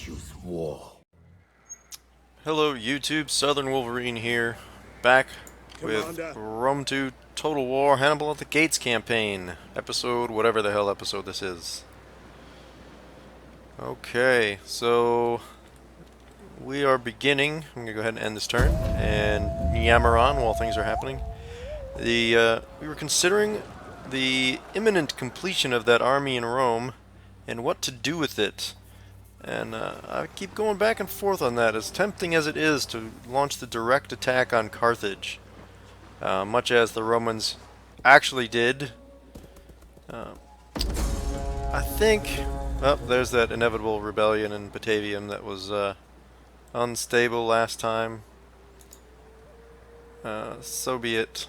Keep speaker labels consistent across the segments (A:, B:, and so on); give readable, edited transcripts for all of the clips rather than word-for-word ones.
A: choose war.
B: Hello YouTube, Southern Wolverine here, back with
C: Commander.
B: Rome 2 Total War Hannibal at the Gates campaign, episode, whatever the hell episode this is. Okay, so we are beginning. I'm going to go ahead and end this turn and yammer on while things are happening. We were considering the imminent completion of that army in Rome and what to do with it. And I keep going back and forth on that, as tempting as it is to launch the direct attack on Carthage, much as the Romans actually did. I think, oh, there's that inevitable rebellion in Batavium that was unstable last time. So be it.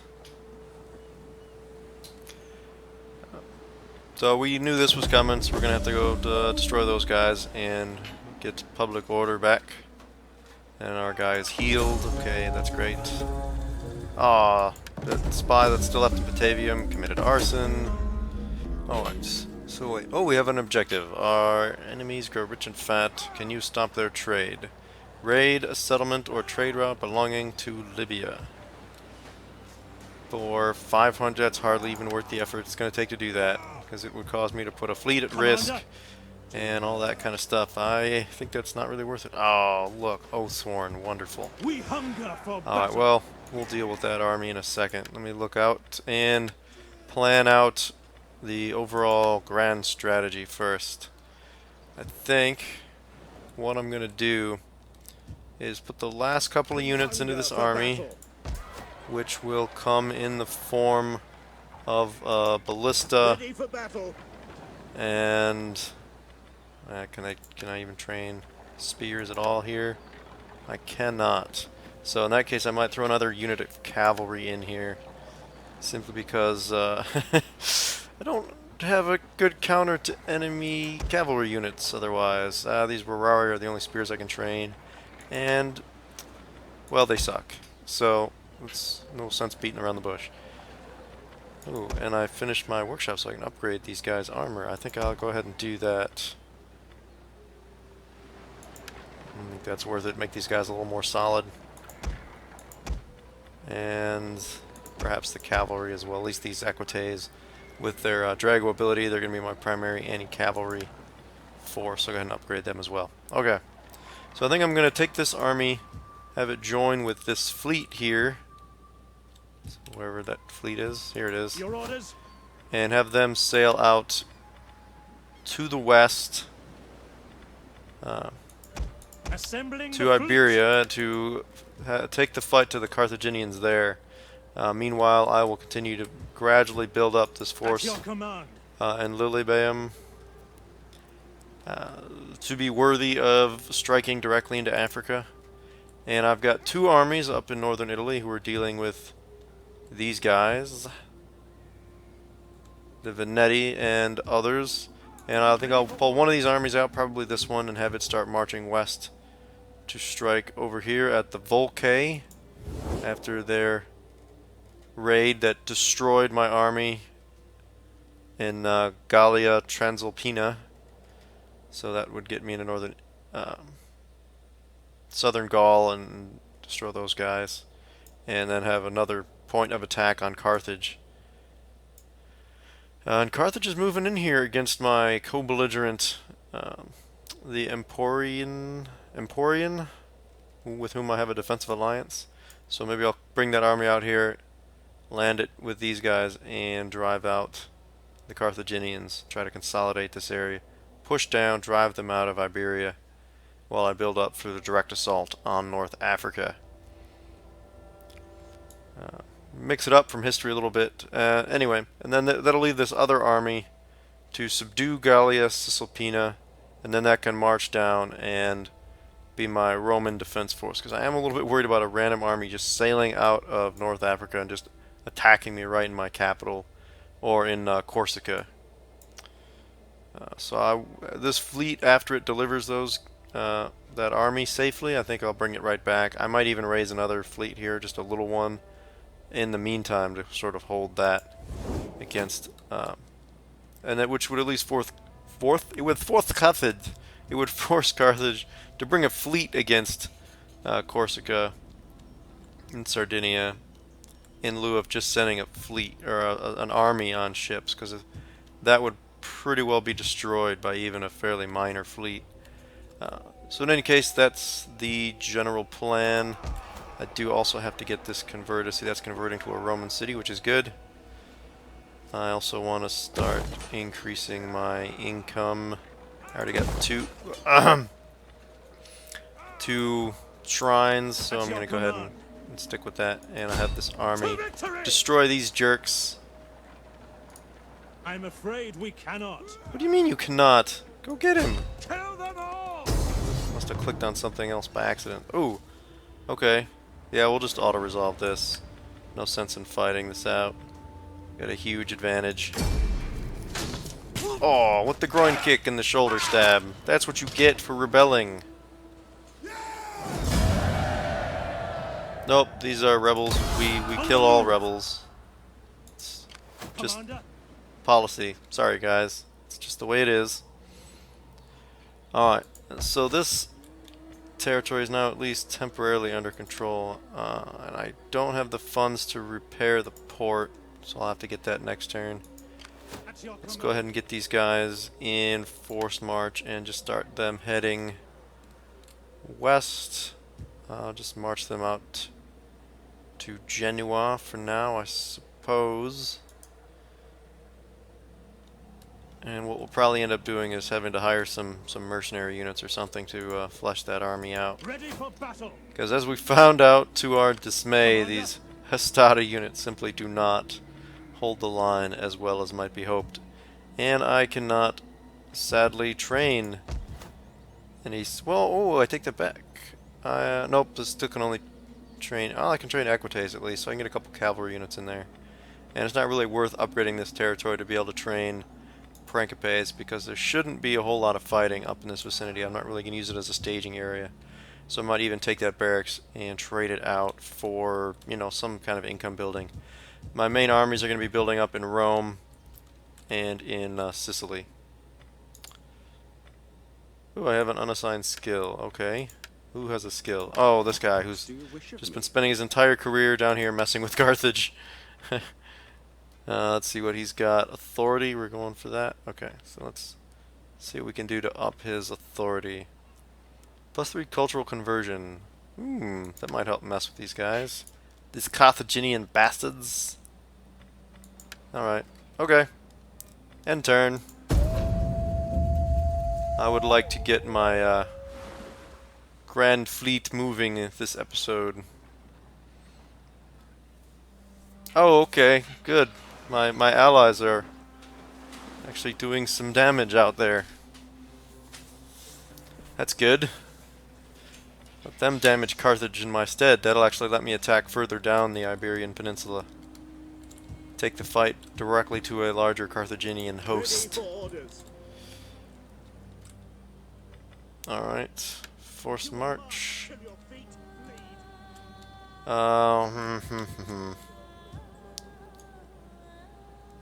B: So we knew this was coming, so we're going to have to go destroy those guys and get public order back. And our guy is healed. Okay, that's great. Ah, the spy that's still left in Batavium committed arson. Alright, so wait. Oh, we have an objective. Our enemies grow rich and fat. Can you stop their trade? Raid a settlement or trade route belonging to Libya. For 500, that's hardly even worth the effort it's going to take to do that, because it would cause me to put a fleet at risk and all that kind of stuff. I think that's not really worth it. Oh, look, Oathsworn, wonderful.
C: We hunger for
B: Alright, well, we'll deal with that army in a second. Let me look out and plan out the overall grand strategy first. I think what I'm going to do is put the last couple of units into this army, which will come in the form of ballista
C: Ready for battle.
B: and can I even train spears at all here? I cannot. So in that case, I might throw another unit of cavalry in here, simply because I don't have a good counter to enemy cavalry units. Otherwise, these Warari are the only spears I can train, and well, they suck. So it's no sense beating around the bush. Ooh, and I finished my workshop so I can upgrade these guys' armor. I think I'll go ahead and do that. I think that's worth it. Make these guys a little more solid. And perhaps the cavalry as well. At least these Equites. With their Drago ability, they're going to be my primary anti-cavalry force. So I'll go ahead and upgrade them as well. Okay. So I think I'm going to take this army, have it join with this fleet here. Wherever that fleet is. Here it is.
C: Your orders.
B: And have them sail out to the west
C: Assembling
B: to
C: the
B: Iberia to take the fight to the Carthaginians there. Meanwhile, I will continue to gradually build up this
C: fleet. At your
B: force
C: command.
B: in Lilybaeum to be worthy of striking directly into Africa. And I've got two armies up in northern Italy who are dealing with these guys, the Venetti and others, and I think I'll pull one of these armies out, probably this one, and have it start marching west to strike over here at the Volcae after their raid that destroyed my army in Gallia Transalpina. So that would get me into northern southern Gaul and destroy those guys, and then have another point of attack on Carthage. And Carthage is moving in here against my co-belligerent, the Emporian, with whom I have a defensive alliance. So maybe I'll bring that army out here, land it with these guys, and drive out the Carthaginians. Try to consolidate this area, push down, drive them out of Iberia, while I build up for the direct assault on North Africa. Mix it up from history a little bit. Anyway, and then that'll leave this other army to subdue Gallia Cisalpina, and then that can march down and be my Roman defense force, because I am a little bit worried about a random army just sailing out of North Africa and just attacking me right in my capital or in Corsica. This fleet, after it delivers that army safely, I think I'll bring it right back. I might even raise another fleet here, just a little one, in the meantime, to sort of hold that against, and that which would at least with fourth Carthage it would force Carthage to bring a fleet against Corsica and Sardinia in lieu of just sending a fleet or an army on ships, because that would pretty well be destroyed by even a fairly minor fleet. So in any case, that's the general plan. I do also have to get this converted. See, that's converting to a Roman city, which is good. I also want to start increasing my income. I already got two shrines, so I'm going to go ahead and stick with that. And I have this army destroy these jerks.
C: I'm afraid we cannot.
B: What do you mean you cannot? Go get him.
C: Kill them all!
B: Must have clicked on something else by accident. Ooh. Okay. Yeah, we'll just auto-resolve this. No sense in fighting this out. Got a huge advantage. Oh, with the groin kick and the shoulder stab. That's what you get for rebelling. Nope, these are rebels. We kill all rebels. It's just policy. Sorry, guys. It's just the way it is. Alright, so this territory is now at least temporarily under control. And I don't have the funds to repair the port, so I'll have to get that next turn. Let's go ahead and get these guys in forced march and just start them heading west. I'll just march them out to Genoa for now, I suppose. And what we'll probably end up doing is having to hire some mercenary units or something to flesh that army out.
C: Ready for battle.
B: Because as we found out to our dismay, these Hastata units simply do not hold the line as well as might be hoped. And I cannot, sadly, train any... Well, oh, I take that back. Nope, this still can only train... Oh, I can train Equites at least, so I can get a couple cavalry units in there. And it's not really worth upgrading this territory to be able to train Principes, because there shouldn't be a whole lot of fighting up in this vicinity. I'm not really going to use it as a staging area. So I might even take that barracks and trade it out for, you know, some kind of income building. My main armies are going to be building up in Rome and in Sicily. Ooh, I have an unassigned skill. Okay. Who has a skill? Oh, this guy who's just been spending his entire career down here messing with Carthage. Let's see what he's got. Authority, we're going for that. Okay, so let's see what we can do to up his authority. +3 cultural conversion. That might help mess with these guys. These Carthaginian bastards. Alright, okay. End turn. I would like to get my Grand Fleet moving this episode. Oh, okay, good. My allies are actually doing some damage out there. That's good. Let them damage Carthage in my stead. That'll actually let me attack further down the Iberian Peninsula. Take the fight directly to a larger Carthaginian host. Alright. Force march.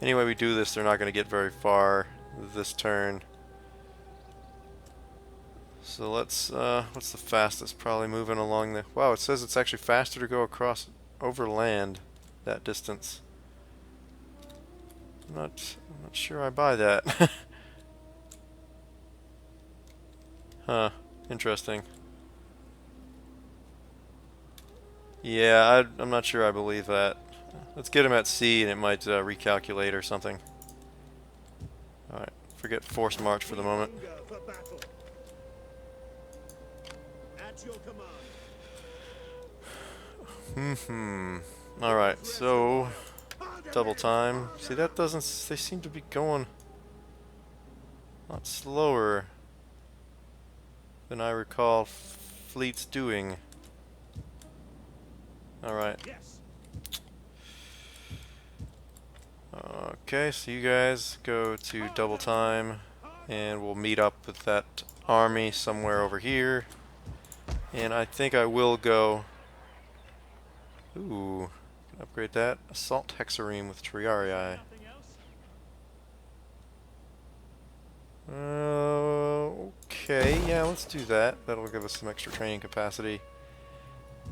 B: Anyway we do this, they're not going to get very far this turn. So let's, what's the fastest? Probably moving along the... Wow, it says it's actually faster to go across over land that distance. I'm not sure I buy that. Huh, interesting. Yeah, I'm not sure I believe that. Let's get him at sea and it might recalculate or something. Alright, forget force march for the moment. Alright, so double time. See, that doesn't... They seem to be going a lot slower than I recall fleets doing. Alright. Okay, so you guys go to double time, and we'll meet up with that army somewhere over here. And I think I will go... Ooh, upgrade that. Assault Hexareme with Triarii. Okay, yeah, let's do that. That'll give us some extra training capacity.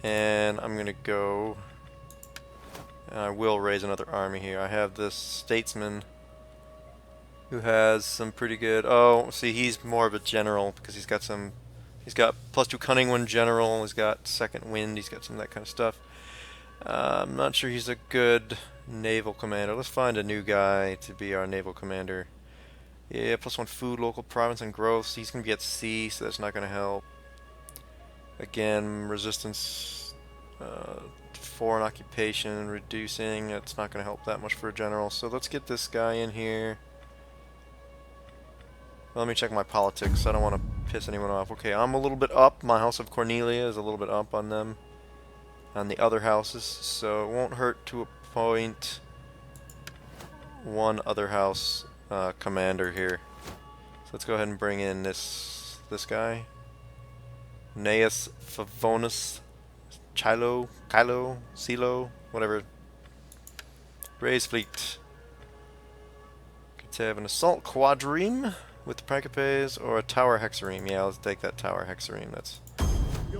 B: And I'm gonna go... And I will raise another army here. I have this statesman who has some pretty good... Oh, see, he's more of a general because he's got some... He's got +2 cunning when general, he's got second wind, he's got some of that kind of stuff. I'm not sure he's a good naval commander. Let's find a new guy to be our naval commander. Yeah, +1 food, local province, and growth. So he's going to be at sea, so that's not going to help. Again, resistance, foreign occupation, reducing. That's not going to help that much for a general. So let's get this guy in here. Well, let me check my politics. I don't want to piss anyone off. Okay, I'm a little bit up. My House of Cornelia is a little bit up on them. On the other houses, so it won't hurt to appoint one other house commander here. So let's go ahead and bring in this guy, Gnaeus Favonus Kylo, Silo, whatever. Raise fleet. Could have an assault quadrime with the Prankipes or a tower hexareme. Yeah, let's take that tower hexareme. That's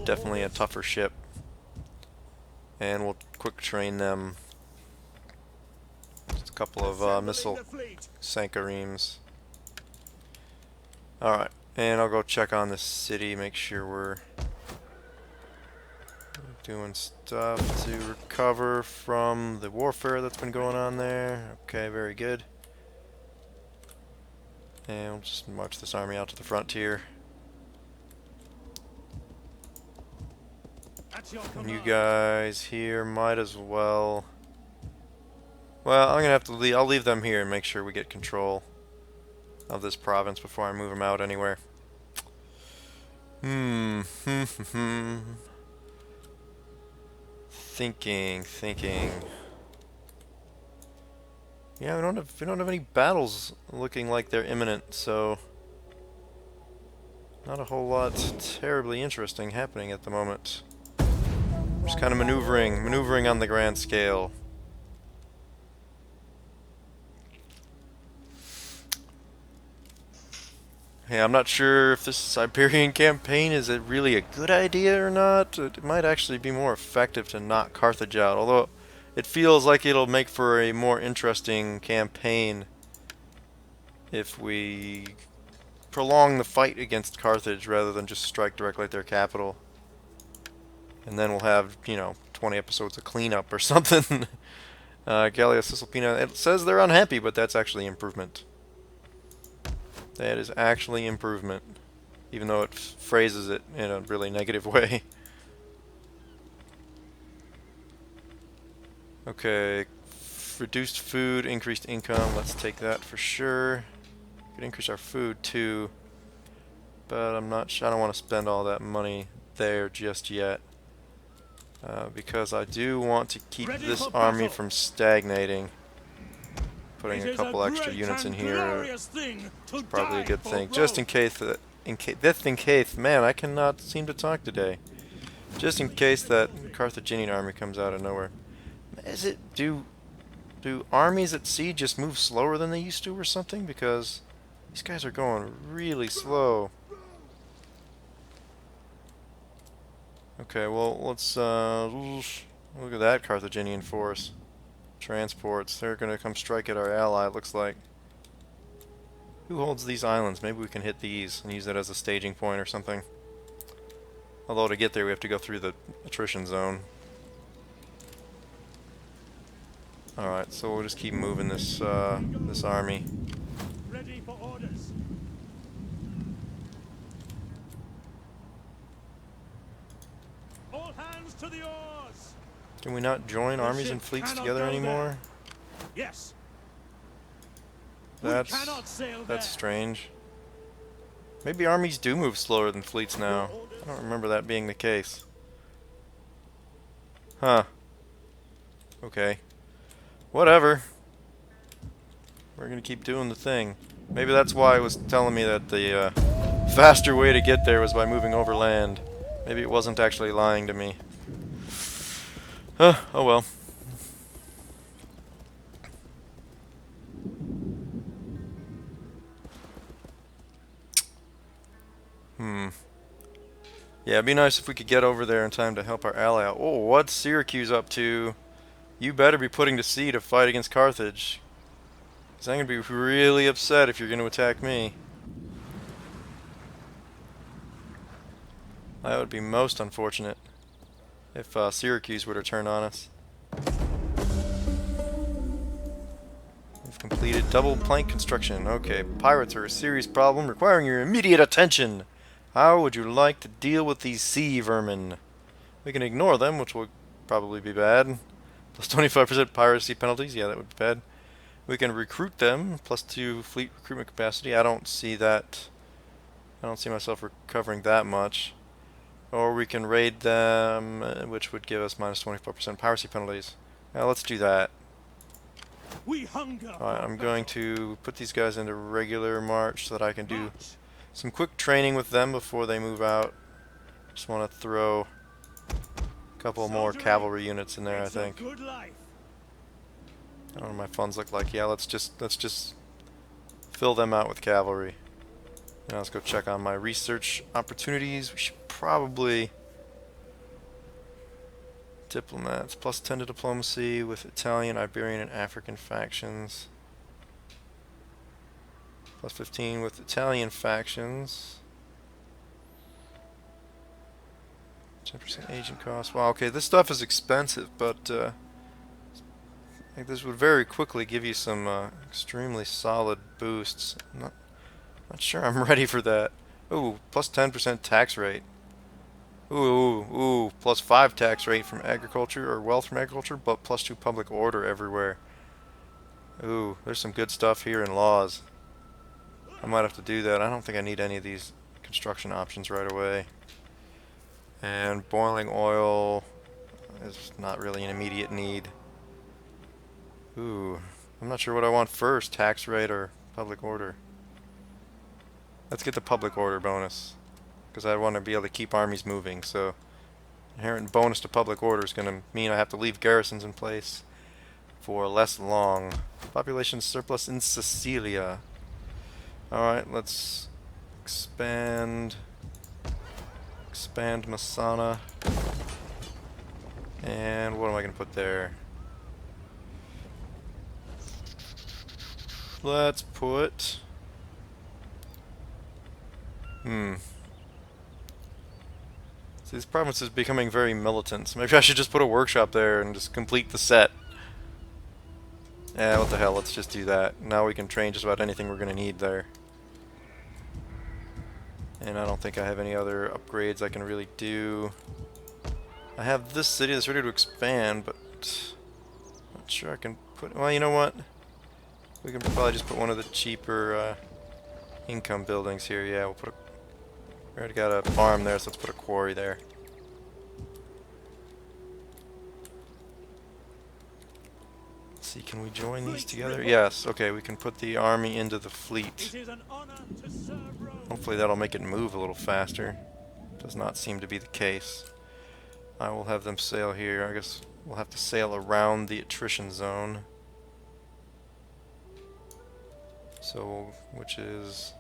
B: definitely a tougher ship. And we'll quick train them. Just a couple of missile sankaremes. Alright, and I'll go check on the city, make sure we're doing stuff to recover from the warfare that's been going on there. Okay, very good. And we'll just march this army out to the frontier. And you guys here might as well... Well, I'm gonna have to leave. I'll leave them here and make sure we get control of this province before I move them out anywhere. Thinking. Yeah, we don't have any battles looking like they're imminent, so not a whole lot terribly interesting happening at the moment. Just kind of maneuvering on the grand scale. Yeah, I'm not sure if this Siberian campaign is really a good idea or not. It might actually be more effective to knock Carthage out, although it feels like it'll make for a more interesting campaign if we prolong the fight against Carthage rather than just strike directly at their capital. And then we'll have, 20 episodes of cleanup or something. Gallia Cisalpina, it says they're unhappy, but that's actually improvement. That is actually improvement. Even though it phrases it in a really negative way. Okay, reduced food, increased income, let's take that for sure. Could increase our food too. But I'm not sure, I don't want to spend all that money there just yet. Because I do want to keep this army from stagnating. Putting a couple extra units in here is probably a good thing. Just in case man, I cannot seem to talk today. Just in case that Carthaginian army comes out of nowhere. Do armies at sea just move slower than they used to or something? Because these guys are going really slow. Okay, well, let's look at that Carthaginian force. Transports. They're going to come strike at our ally, it looks like. Who holds these islands? Maybe we can hit these and use that as a staging point or something. Although to get there we have to go through the attrition zone. Alright, so we'll just keep moving this this army.
C: Ready for orders. All hands to the oars.
B: Can we not join armies and fleets together anymore?
C: Yes.
B: That's strange. Maybe armies do move slower than fleets now. I don't remember that being the case. Huh. Okay. Whatever. We're gonna keep doing the thing. Maybe that's why it was telling me that the faster way to get there was by moving overland. Maybe it wasn't actually lying to me. Oh well. Yeah, it'd be nice if we could get over there in time to help our ally out. Oh, what's Syracuse up to? You better be putting to sea to fight against Carthage. Because I'm going to be really upset if you're going to attack me. That would be most unfortunate if Syracuse were to turn on us. We've completed double plank construction. Okay, pirates are a serious problem requiring your immediate attention. How would you like to deal with these sea vermin? We can ignore them, which will probably be bad. Plus 25% piracy penalties. Yeah, that would be bad. We can recruit them. Plus 2 fleet recruitment capacity. I don't see that. I don't see myself recovering that much. Or we can raid them, which would give us minus 24% piracy penalties. Now let's do that.
C: We hunger.
B: Alright, I'm going to put these guys into regular march so that I can do
C: March.
B: some quick training with them before they move out. Just want to throw a couple more
C: Soldiering.
B: cavalry units in there, I
C: It's a
B: think.
C: good life.
B: I don't know what my funds look like. Yeah, let's just fill them out with cavalry. Now let's go check on my research opportunities. We should probably diplomats plus 10 to diplomacy with Italian, Iberian, and African factions. Plus 15 with Italian factions. 10% agent cost. Well, okay, this stuff is expensive, but I think this would very quickly give you some extremely solid boosts. Not sure I'm ready for that. Ooh, plus 10% tax rate. Ooh, plus 5 tax rate from agriculture, or wealth from agriculture, but plus 2 public order everywhere. Ooh, there's some good stuff here in laws. I might have to do that. I don't think I need any of these construction options right away. And boiling oil is not really an immediate need. Ooh, I'm not sure what I want first, tax rate or public order. Let's get the public order bonus, because I want to be able to keep armies moving, so inherent bonus to public order is going to mean I have to leave garrisons in place for less long. Population surplus in Sicilia. Alright, let's expand Masana. And what am I going to put there? Let's put... See, this province is becoming very militant, so maybe I should just put a workshop there and just complete the set. Yeah, what the hell, let's just do that. Now we can train just about anything we're going to need there. And I don't think I have any other upgrades I can really do. I have this city that's ready to expand, but not sure I can put... Well, you know what? We can probably just put one of the cheaper income buildings here. Yeah, we'll put a... We already got a farm there, so let's put a quarry there. Let's see, can we join these together? Yes, okay, we can put the army into the fleet.
C: It is an honor to serve Rome.
B: Hopefully that'll make it move a little faster. Does not seem to be the case. I will have them sail here. I guess we'll have to sail around the attrition zone. So, which is...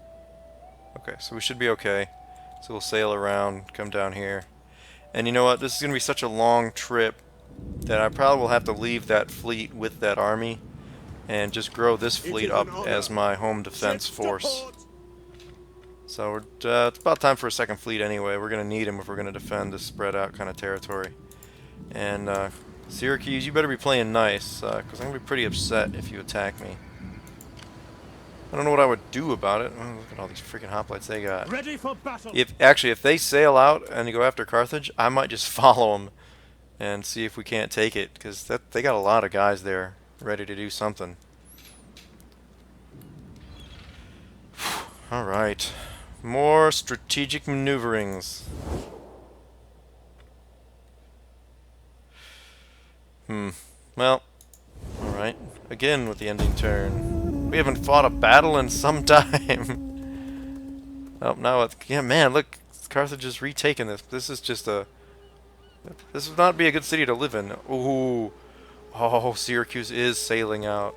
B: Okay, so we should be okay. So we'll sail around, come down here. And you know what? This is going to be such a long trip that I probably will have to leave that fleet with that army and just grow this fleet up as my home defense force. So it's about time for a second fleet anyway. We're going to need him if we're going to defend this spread out kind of territory. And Syracuse, you better be playing nice, because I'm going to be pretty upset if you attack me. I don't know what I would do about it. Oh, look at all these freaking hoplites they got.
C: Ready for battle.
B: If they sail out and you go after Carthage, I might just follow them and see if we can't take it, because they got a lot of guys there ready to do something. All right, more strategic maneuverings. Well, all right. Again with the ending turn. We haven't fought a battle in some time. Oh, now it's... Yeah, man, look. Carthage is retaking this. This is just a... This would not be a good city to live in. Ooh. Oh, Syracuse is sailing out.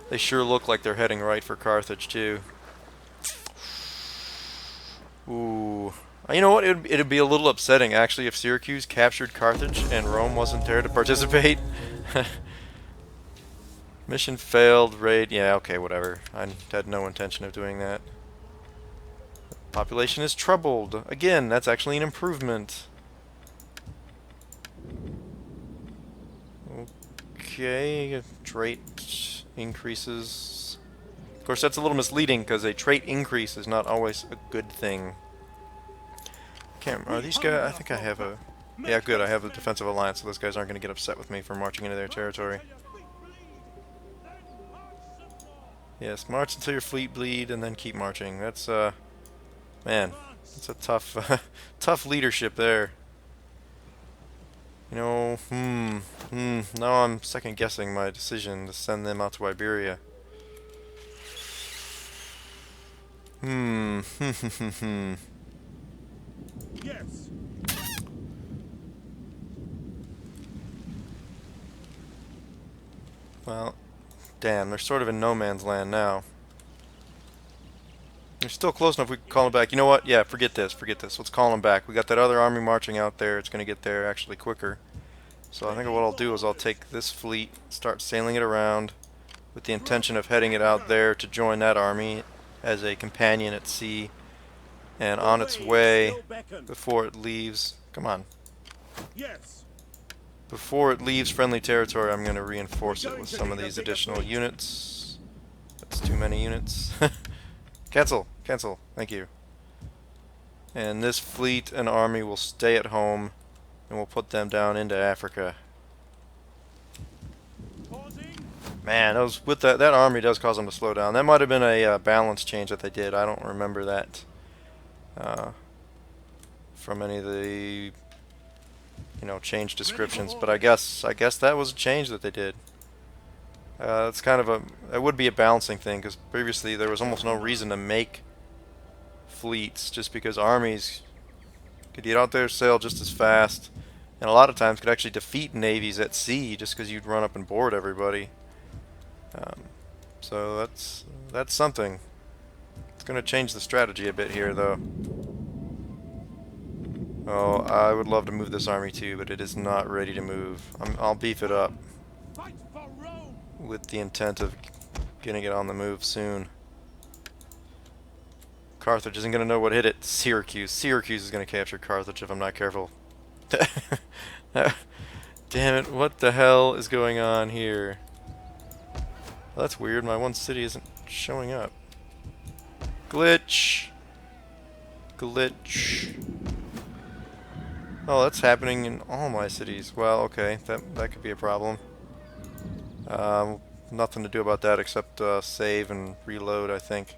B: They sure look like they're heading right for Carthage, too. Ooh. You know what? It'd be a little upsetting actually if Syracuse captured Carthage and Rome wasn't there to participate. Mission failed. Raid. Yeah. Okay. Whatever. I had no intention of doing that. Population is troubled. Again, that's actually an improvement. Okay. Trait increases. Of course, that's a little misleading because a trait increase is not always a good thing. Are these guys? I think I have a. Yeah, good. I have a defensive alliance, so those guys aren't going to get upset with me for marching into their territory. Yes, march until your fleet bleed, and then keep marching. That's man, that's a tough, tough leadership there. You know, Now I'm second guessing my decision to send them out to Iberia.
C: Yes.
B: Well, damn, they're sort of in no man's land now. They're still close enough we can call them back. You know what? Yeah, forget this. Forget this. Let's call them back. We got that other army marching out there. It's going to get there actually quicker. So I think what I'll do is I'll take this fleet, start sailing it around with the intention of heading it out there to join that army as a companion at sea. And on its way, before it leaves... Come on.
C: Yes.
B: Before it leaves friendly territory, I'm going to reinforce it with some of these additional units. That's too many units. Cancel. Cancel. Thank you. And this fleet and army will stay at home, and we'll put them down into Africa. Man, that army does cause them to slow down. That might have been a balance change that they did. I don't remember that from any of the change descriptions, but I guess that was a change that they did. It's kind of it would be a balancing thing because previously there was almost no reason to make fleets just because armies could get out there, sail just as fast, and a lot of times could actually defeat navies at sea just because you'd run up and board everybody. So that's something. It's going to change the strategy a bit here, though. Oh, I would love to move this army too, but it is not ready to move. I'll beef it up with the intent of getting it on the move soon. Carthage isn't going to know what hit it. Syracuse. Syracuse is going to capture Carthage if I'm not careful. Damn it, what the hell is going on here? Well, that's weird, my one city isn't showing up. Glitch! Glitch. Oh, that's happening in all my cities. Well, okay, that could be a problem. Nothing to do about that except save and reload, I think.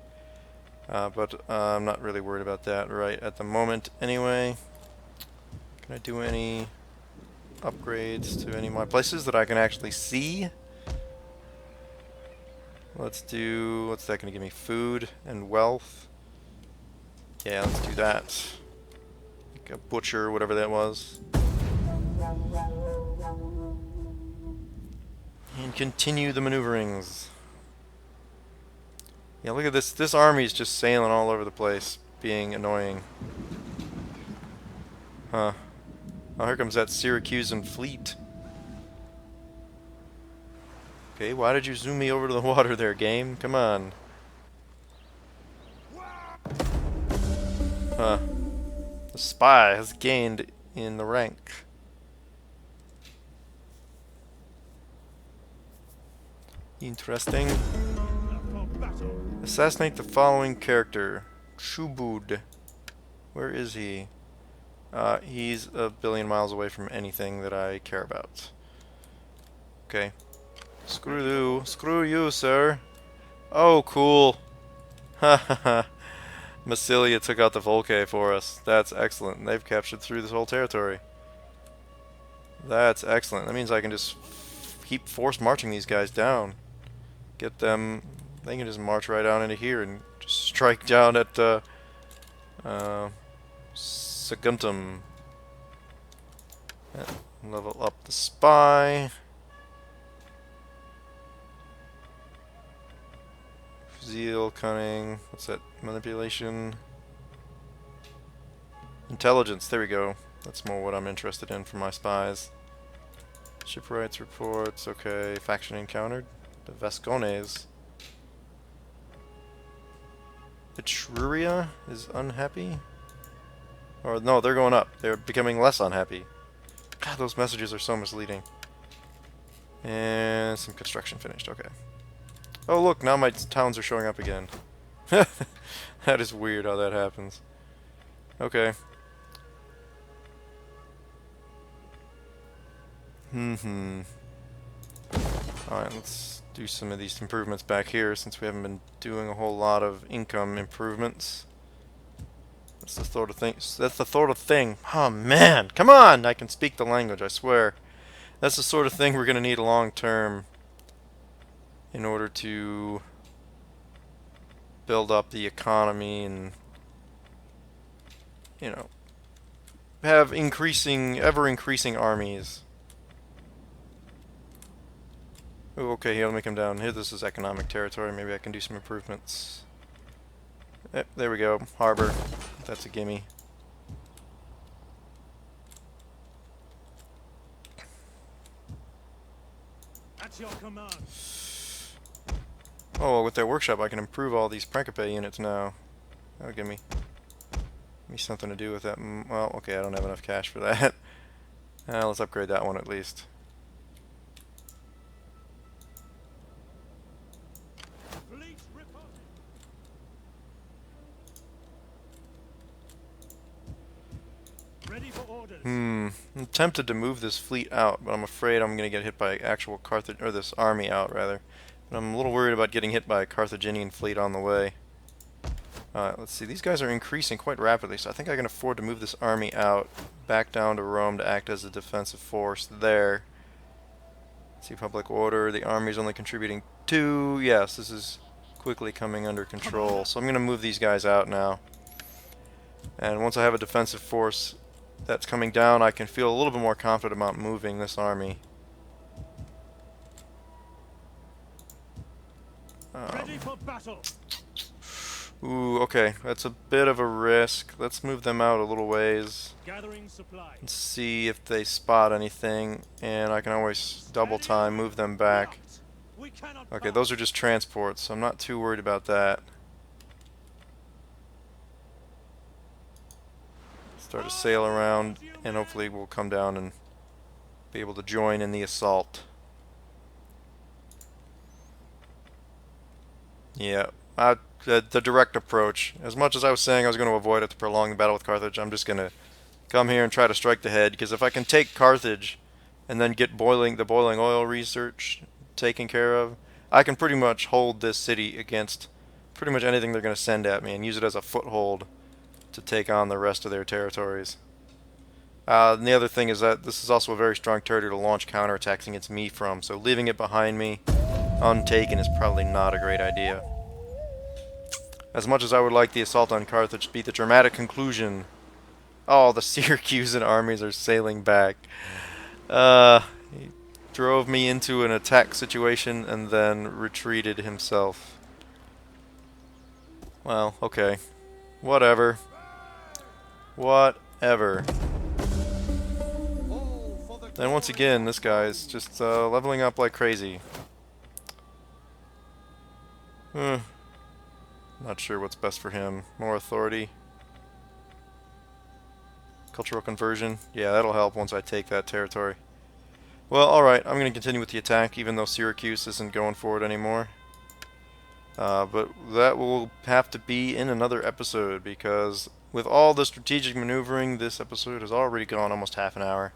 B: But I'm not really worried about that right at the moment anyway. Can I do any upgrades to any of my places that I can actually see? Let's do... what's that going to give me? Food and wealth? Yeah, let's do that. Like a butcher, whatever that was. And continue the maneuverings. Yeah, look at this. This army's just sailing all over the place, being annoying. Huh. Oh, here comes that Syracusan fleet. Okay, why did you zoom me over to the water there, game? Come on. Huh. The spy has gained in the rank. Interesting. Assassinate the following character. Shubud. Where is he? He's a billion miles away from anything that I care about. Okay. Screw you, sir. Oh, cool. Ha ha ha. Massilia took out the Volcae for us. That's excellent. They've captured through this whole territory. That's excellent. That means I can just keep force marching these guys down. Get them... they can just march right down into here and just strike down at Saguntum. Level up the spy. Zeal, cunning, what's that? Manipulation. Intelligence, there we go. That's more what I'm interested in for my spies. Shipwrights reports, okay. Faction encountered. The Vascones. Etruria is unhappy? Or no, they're going up. They're becoming less unhappy. God, those messages are so misleading. And some construction finished, okay. Oh look, now my towns are showing up again. That is weird how that happens. Okay. Alright, let's do some of these improvements back here since we haven't been doing a whole lot of income improvements. That's the sort of thing. That's the sort of thing. Oh man, come on! I can speak the language, I swear. That's the sort of thing we're going to need long term in order to build up the economy and, you know, have ever increasing armies. Oh, okay, here, let me come down. Here, this is economic territory. Maybe I can do some improvements. There we go. Harbor. That's a gimme.
C: At your command.
B: Oh, well, with that workshop, I can improve all these Principe units now. That'll give me something to do with that. Well, okay, I don't have enough cash for that. Let's upgrade that one at least.
C: Fleet reporting. Ready for orders.
B: I'm tempted to move this fleet out, but I'm afraid I'm going to get hit by actual Carthage, or this army out, rather. But I'm a little worried about getting hit by a Carthaginian fleet on the way. Let's see, these guys are increasing quite rapidly, so I think I can afford to move this army out, back down to Rome to act as a defensive force there. Let's see, public order, the army's only contributing 2. Yes, this is quickly coming under control, so I'm going to move these guys out now. And once I have a defensive force that's coming down, I can feel a little bit more confident about moving this army.
C: Ready for battle.
B: Ooh, okay, that's a bit of a risk. Let's move them out a little ways
C: Gathering supplies.
B: and see if they spot anything, and I can always double time, move them back.
C: We cannot
B: Okay, those are just transports, so I'm not too worried about that. Start to sail around, and hopefully we'll come down and be able to join in the assault. Yeah, the direct approach. As much as I was saying I was going to avoid it to prolong the battle with Carthage, I'm just going to come here and try to strike the head, because if I can take Carthage and then get the boiling oil research taken care of, I can pretty much hold this city against pretty much anything they're going to send at me and use it as a foothold to take on the rest of their territories. And the other thing is that this is also a very strong territory to launch counterattacks against me from, so leaving it behind me untaken is probably not a great idea. As much as I would like the assault on Carthage to be the dramatic conclusion, oh, the Syracusan armies are sailing back. He drove me into an attack situation and then retreated himself. Well, okay. Whatever. Whatever. Then once again, this guy's just leveling up like crazy. Not sure what's best for him. More authority. Cultural conversion. Yeah, that'll help once I take that territory. Well, alright, I'm going to continue with the attack, even though Syracuse isn't going forward anymore. But that will have to be in another episode, because with all the strategic maneuvering, this episode has already gone almost half an hour.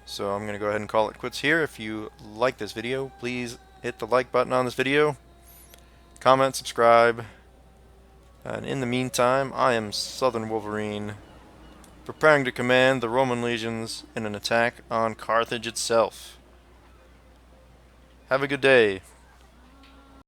B: So I'm going to go ahead and call it quits here. If you like this video, please hit the like button on this video. Comment, subscribe. And in the meantime, I am Southern Wolverine, preparing to command the Roman legions in an attack on Carthage itself. Have a good day.